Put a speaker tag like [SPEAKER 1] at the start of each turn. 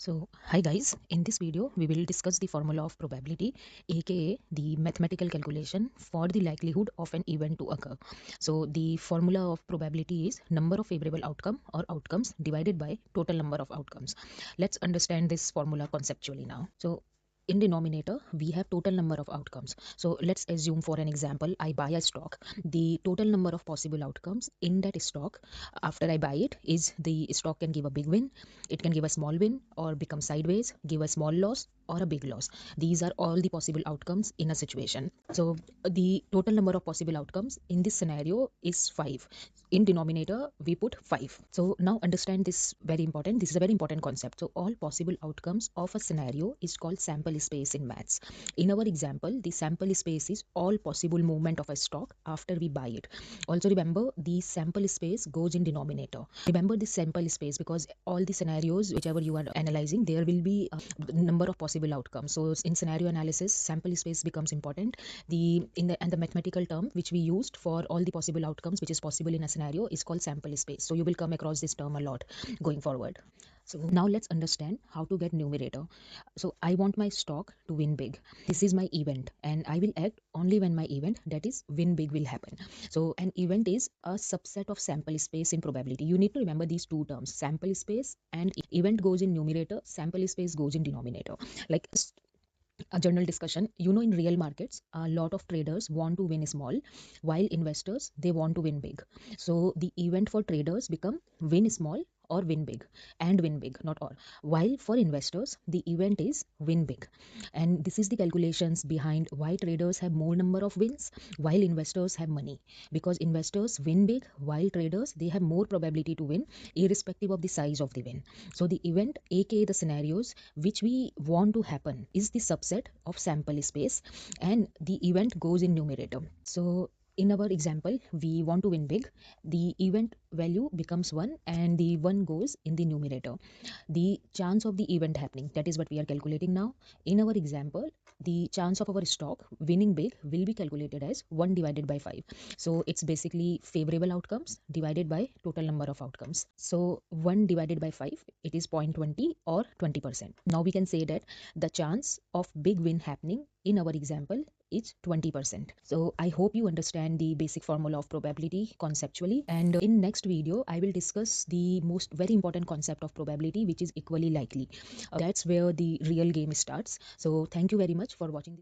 [SPEAKER 1] Hi guys, in this video we will discuss the formula of probability, aka the mathematical calculation for the likelihood of an event to occur. So the formula of probability is number of favorable outcome or outcomes divided by total number of outcomes. Let's understand this formula conceptually now. In denominator we have total number of outcomes. So let's assume for an example I buy a stock. The total number of possible outcomes in that stock after I buy it is the stock can give a big win, it can give a small win or become sideways, give a small loss or a big loss. These are all the possible outcomes in a situation. So the total number of possible outcomes in this scenario is 5. In denominator we put 5. So now understand this very important. This is a very important concept. So all possible outcomes of a scenario is called sample space in maths. In our example, the sample space is all possible movement of a stock after we buy it. Also remember the sample space goes in denominator. Remember this sample space because all the scenarios whichever you are analyzing, there will be a number of possible outcomes. So in scenario analysis, sample space becomes important. The mathematical term which we used for all the possible outcomes which is possible in a scenario is called sample space. So you will come across this term a lot going forward. So now let's understand how to get numerator. So I want my stock to win big. This is my event and I will act only when my event, that is win big, will happen. So an event is a subset of sample space in probability. You need to remember these two terms, sample space and event goes in numerator, sample space goes in denominator. Like a general discussion, in real markets a lot of traders want to win small while investors they want to win big. So the event for traders become win small or win big, and win big, not or. While for investors the event is win big. And this is the calculations behind why traders have more number of wins while investors have money, because investors win big while traders they have more probability to win irrespective of the size of the win. So the event, aka the scenarios which we want to happen, is the subset of sample space and the event goes in numerator. So in our example, we want to win big. The event value becomes 1 and the 1 goes in the numerator. The chance of the event happening, that is what we are calculating now. In our example, the chance of our stock winning big will be calculated as 1 divided by 5. So it's basically favorable outcomes divided by total number of outcomes. So 1 divided by 5, it is 0.20 or 20%. Now we can say that the chance of big win happening in our example is 20%. So I hope you understand the basic formula of probability conceptually, and in next video I will discuss the most very important concept of probability, which is equally likely. That's where the real game starts. So thank you very much for watching this.